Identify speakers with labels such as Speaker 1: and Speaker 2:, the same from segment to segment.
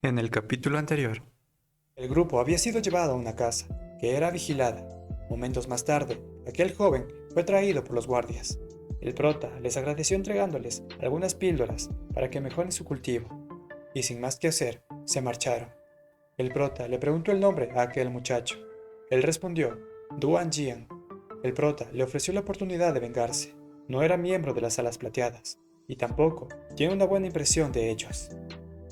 Speaker 1: En el capítulo anterior,
Speaker 2: El grupo había sido llevado a una casa, que era vigilada. Momentos más tarde, aquel joven fue traído por los guardias. El prota les agradeció entregándoles algunas píldoras para que mejoren su cultivo, y sin más que hacer, se marcharon. El prota le preguntó el nombre a aquel muchacho. Él respondió, Duan Jian. El prota le ofreció la oportunidad de vengarse. No era miembro de las alas plateadas, y tampoco tiene una buena impresión de ellos.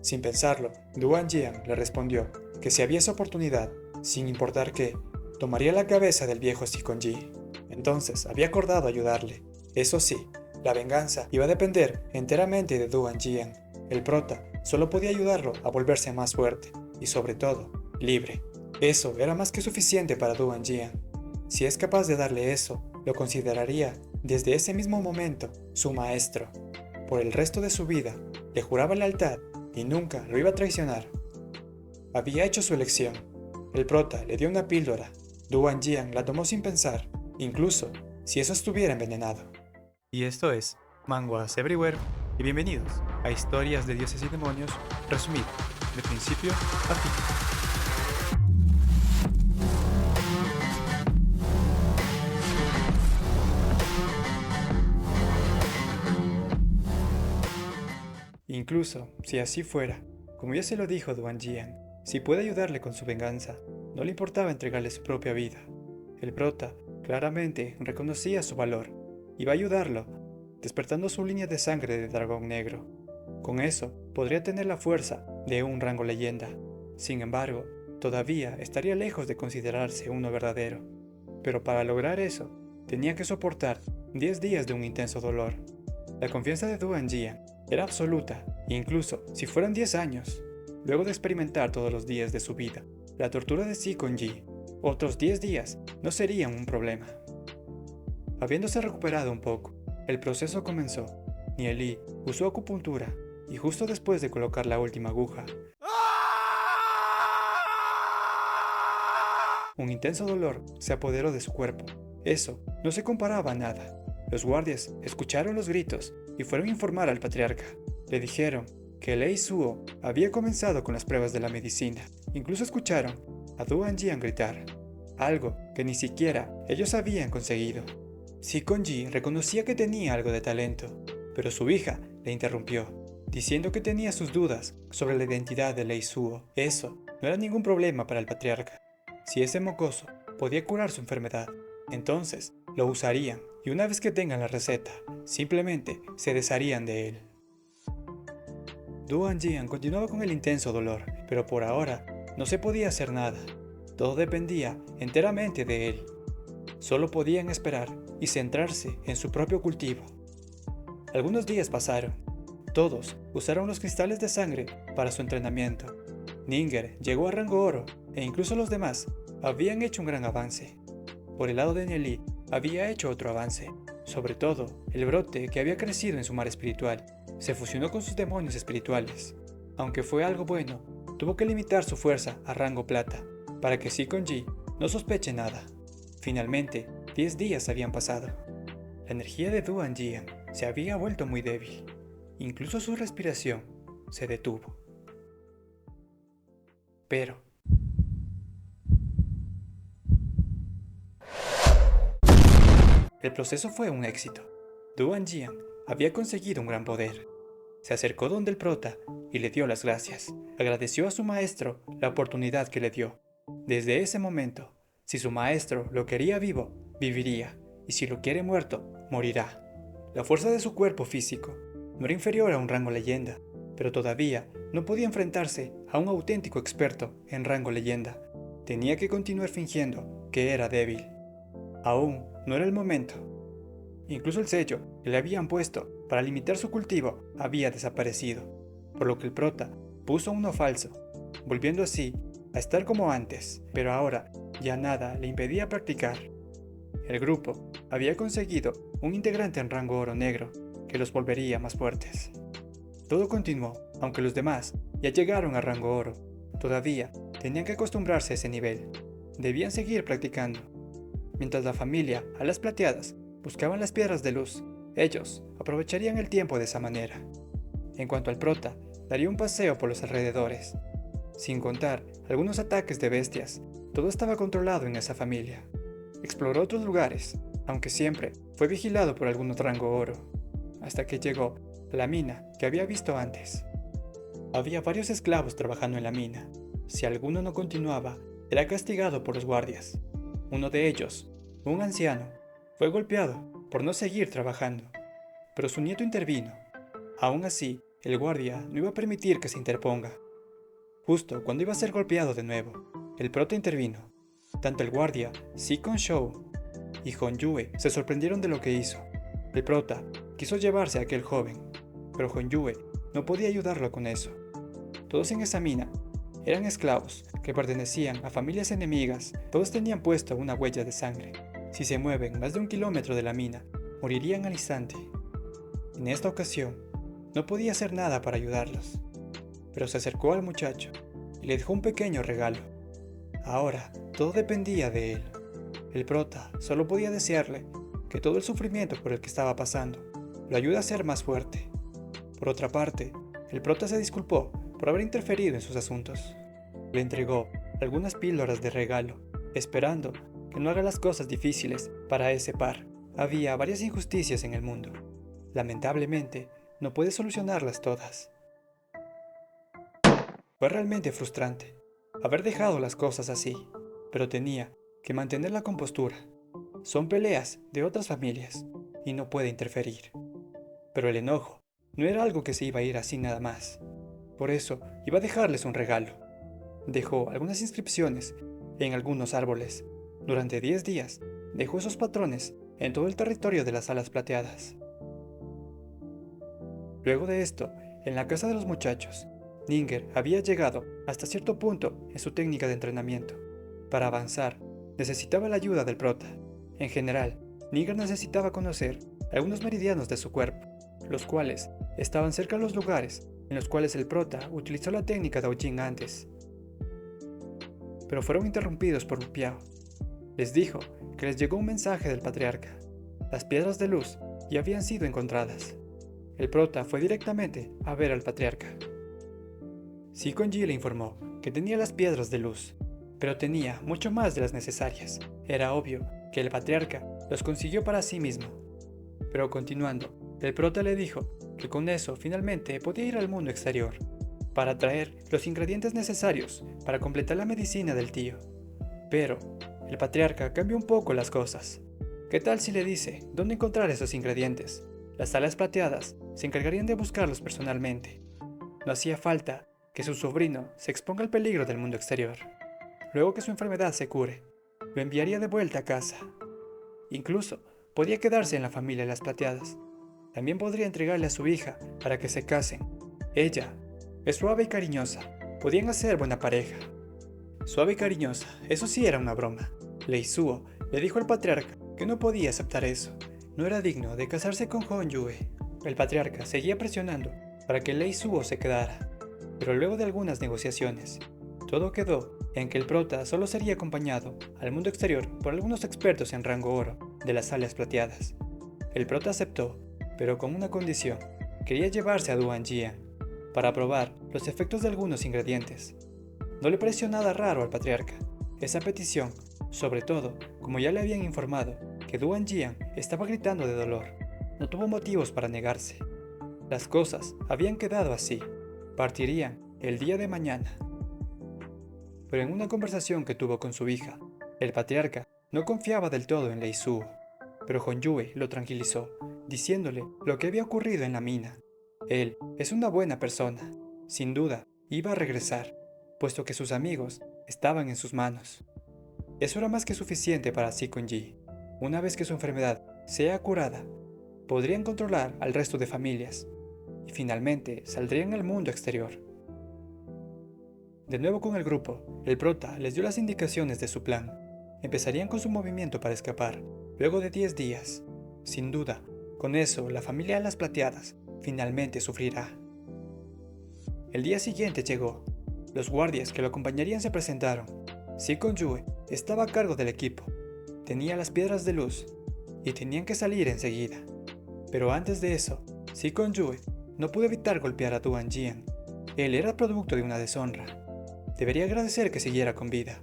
Speaker 2: Sin pensarlo, Duan Jian le respondió que si había esa oportunidad, sin importar qué, tomaría la cabeza del viejo Sikonji. Entonces había acordado ayudarle. Eso sí, la venganza iba a depender enteramente de Duan Jian. El prota solo podía ayudarlo a volverse más fuerte y sobre todo, libre. Eso era más que suficiente para Duan Jian. Si es capaz de darle eso, lo consideraría desde ese mismo momento su maestro. Por el resto de su vida, le juraba lealtad y nunca lo iba a traicionar. Había hecho su elección. El prota le dio una píldora. Duan Jian la tomó sin pensar, incluso si eso estuviera envenenado.
Speaker 1: y esto es Manguas Everywhere, y bienvenidos a Historias de Dioses y Demonios resumido, de principio a fin.
Speaker 2: Incluso si así fuera, como ya se lo dijo Duan Jian, si puede ayudarle con su venganza, no le importaba entregarle su propia vida. El prota claramente reconocía su valor. Iba a ayudarlo, despertando su línea de sangre de dragón negro. Con eso, podría tener la fuerza de un rango leyenda. Sin embargo, todavía estaría lejos de considerarse uno verdadero. Pero para lograr eso, tenía que soportar 10 días de un intenso dolor. La confianza de Duan Jian era absoluta, incluso si fueran 10 años. Luego de experimentar todos los días de su vida la tortura de Sikonji, otros 10 días no serían un problema. Habiéndose recuperado un poco, el proceso comenzó. Nieli usó acupuntura y justo después de colocar la última aguja, un intenso dolor se apoderó de su cuerpo. Eso no se comparaba a nada. Los guardias escucharon los gritos y fueron a informar al patriarca. Le dijeron que Lei Suo había comenzado con las pruebas de la medicina. Incluso escucharon a Duan Jian gritar, algo que ni siquiera ellos habían conseguido. Sikonji reconocía que tenía algo de talento, pero su hija le interrumpió, diciendo que tenía sus dudas sobre la identidad de Lei Suo. Eso no era ningún problema para el patriarca. Si ese mocoso podía curar su enfermedad, entonces lo usarían y una vez que tengan la receta, simplemente se desharían de él. Duan Jian continuaba con el intenso dolor, pero por ahora no se podía hacer nada. Todo dependía enteramente de él. Solo podían esperar y centrarse en su propio cultivo. Algunos días pasaron. Todos usaron los cristales de sangre para su entrenamiento. Ninger llegó a rango oro e incluso los demás habían hecho un gran avance. Por el lado de Nieli había hecho otro avance. Sobre todo, el brote que había crecido en su mar espiritual se fusionó con sus demonios espirituales. Aunque fue algo bueno, tuvo que limitar su fuerza a rango plata, para que Sikonji no sospeche nada. Finalmente, 10 días habían pasado. La energía de Duan Jian se había vuelto muy débil. Incluso su respiración se detuvo. Pero el proceso fue un éxito. Duan Jian había conseguido un gran poder. Se acercó donde el prota y le dio las gracias. Agradeció a su maestro la oportunidad que le dio. Desde ese momento, si su maestro lo quería vivo, viviría, y si lo quiere muerto, morirá. La fuerza de su cuerpo físico no era inferior a un rango leyenda, pero todavía no podía enfrentarse a un auténtico experto en rango leyenda. Tenía que continuar fingiendo que era débil. Aún no era el momento. Incluso el sello que le habían puesto para limitar su cultivo había desaparecido, por lo que el prota puso uno falso, volviendo así a estar como antes, pero ahora ya nada le impedía practicar. El grupo había conseguido un integrante en rango oro negro que los volvería más fuertes. Todo continuó, aunque los demás ya llegaron a rango oro. Todavía tenían que acostumbrarse a ese nivel. Debían seguir practicando. Mientras la familia, alas plateadas, buscaban las piedras de luz, ellos aprovecharían el tiempo de esa manera. En cuanto al prota, daría un paseo por los alrededores. Sin contar algunos ataques de bestias, todo estaba controlado en esa familia. Exploró otros lugares, aunque siempre fue vigilado por algún rango oro, hasta que llegó a la mina que había visto antes. Había varios esclavos trabajando en la mina. Si alguno no continuaba, era castigado por los guardias. Uno de ellos, un anciano, fue golpeado por no seguir trabajando, pero su nieto intervino. Aún así, el guardia no iba a permitir que se interponga. Justo cuando iba a ser golpeado de nuevo, el prota intervino. Tanto el guardia, Sikon Shou, y Honyue se sorprendieron de lo que hizo. El prota quiso llevarse a aquel joven, pero Honyue no podía ayudarlo con eso. Todos en esa mina eran esclavos que pertenecían a familias enemigas. Todos tenían puesta una huella de sangre. Si se mueven más de 1 kilómetro de la mina, morirían al instante. En esta ocasión, no podía hacer nada para ayudarlos, pero se acercó al muchacho y le dejó un pequeño regalo. Ahora, todo dependía de él. El prota solo podía desearle que todo el sufrimiento por el que estaba pasando lo ayude a ser más fuerte. Por otra parte, el prota se disculpó por haber interferido en sus asuntos. Le entregó algunas píldoras de regalo, esperando que no haga las cosas difíciles para ese par. Había varias injusticias en el mundo. Lamentablemente, no puede solucionarlas todas. Fue realmente frustrante haber dejado las cosas así, pero tenía que mantener la compostura. Son peleas de otras familias y no puede interferir. Pero el enojo no era algo que se iba a ir así nada más. Por eso iba a dejarles un regalo. Dejó algunas inscripciones en algunos árboles. Durante 10 días dejó esos patrones en todo el territorio de las alas plateadas. Luego de esto, en la casa de los muchachos, Ninger había llegado hasta cierto punto en su técnica de entrenamiento. Para avanzar, necesitaba la ayuda del prota. En general, Ninger necesitaba conocer algunos meridianos de su cuerpo, los cuales estaban cerca de los lugares en los cuales el prota utilizó la técnica de Daojin antes. Pero fueron interrumpidos por Lupiao. Les dijo que les llegó un mensaje del patriarca. Las piedras de luz ya habían sido encontradas. El prota fue directamente a ver al patriarca. Sikon Ji le informó que tenía las piedras de luz, pero tenía mucho más de las necesarias. Era obvio que el patriarca los consiguió para sí mismo. Pero continuando, el prota le dijo que con eso finalmente podía ir al mundo exterior, para traer los ingredientes necesarios para completar la medicina del tío. Pero el patriarca cambió un poco las cosas. ¿Qué tal si le dice dónde encontrar esos ingredientes? Las alas plateadas se encargarían de buscarlos personalmente. No hacía falta que su sobrino se exponga al peligro del mundo exterior. Luego que su enfermedad se cure, lo enviaría de vuelta a casa. Incluso podía quedarse en la familia de las plateadas. También podría entregarle a su hija para que se casen. Ella es suave y cariñosa. Podían hacer buena pareja. Suave y cariñosa, eso sí era una broma. Lei Suo le dijo al patriarca que no podía aceptar eso. No era digno de casarse con Honyue. El patriarca seguía presionando para que Lei Suo se quedara. Pero luego de algunas negociaciones, todo quedó en que el prota solo sería acompañado al mundo exterior por algunos expertos en rango oro de las alas plateadas. El prota aceptó, pero con una condición. Quería llevarse a Duan Jian para probar los efectos de algunos ingredientes. No le pareció nada raro al patriarca esa petición, sobre todo como ya le habían informado que Duan Jian estaba gritando de dolor. No tuvo motivos para negarse. Las cosas habían quedado así. Partirían el día de mañana. Pero en una conversación que tuvo con su hija, el patriarca no confiaba del todo en Lei Suo, pero Honyue lo tranquilizó, diciéndole lo que había ocurrido en la mina. Él es una buena persona. Sin duda, iba a regresar, puesto que sus amigos estaban en sus manos. Eso era más que suficiente para Sikon Ji. Una vez que su enfermedad sea curada, podrían controlar al resto de familias y finalmente saldrían al mundo exterior. De nuevo con el grupo, el prota les dio las indicaciones de su plan. Empezarían con su movimiento para escapar, luego de 10 días. Sin duda, con eso la familia de las plateadas finalmente sufrirá. El día siguiente llegó. Los guardias que lo acompañarían se presentaron. Sikon Yue estaba a cargo del equipo. Tenía las piedras de luz y tenían que salir enseguida. Pero antes de eso, Sikon Yue no pudo evitar golpear a Duan Jian. Él era producto de una deshonra. debería agradecer que siguiera con vida.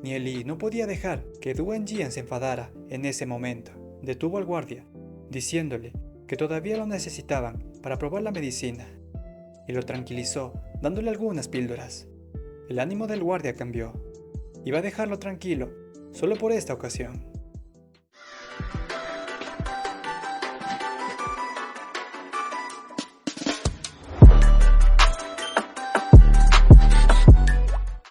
Speaker 2: Nieli no podía dejar que Duan Jian se enfadara en ese momento. Detuvo al guardia, diciéndole que todavía lo necesitaban para probar la medicina, y lo tranquilizó dándole algunas píldoras. El ánimo del guardia cambió. Iba a dejarlo tranquilo, solo por esta ocasión.